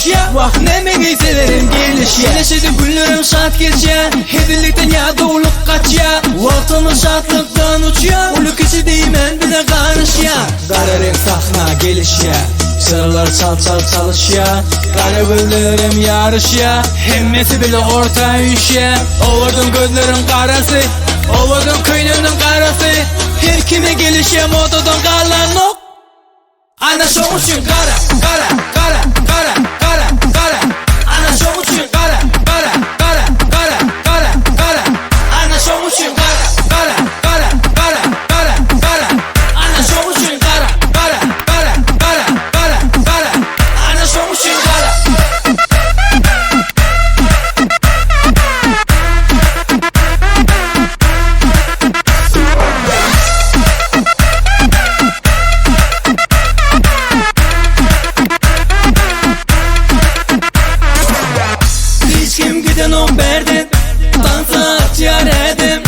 ya. Vah nemeyi severim geliş ya. Gelişedi günlerim şart geçe. Hedilikten ya doğuluk kaç ya. Vaktımız şartlıktan uç ya. Uluk içi değmen bir de karış ya. Kara renk sahna geliş ya. Sıralar çalış ya. Kara güllerim yarış ya. Hemmesi bile orta iş ya. Ovurdum gözlerim karası. Ovurdum köynümün karası. Her kime gelişe modadan kalan ok. Ana şov için kara. Ana şov için kara. Ana şov için kara. Ana şov için kara. Ana şov için kara. Berden dansa atiyar edim.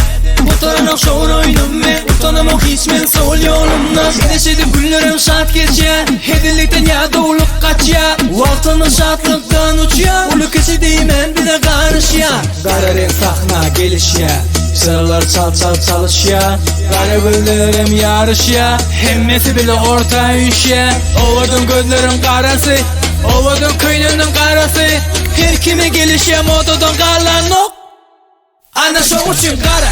Utanam şovur oyunum men. Utanam o hiç men sol yolumdan. Gelişedi günlerim şart geçe. Hedilikten ya doğuluk kaç ya. Vaktımın şartlıktan uç ya. Uluk içi değmen bir de karış ya. Kara renk sahna geliş ya. Sıralar çalış ya. Kara güllerim yarış ya. Hemmesi bile orta iş ya. Ovurdum gözlerim karası. Ovurdum köynümün karası. Her kime gelişe modadan kalan ok. Ana şov için kara.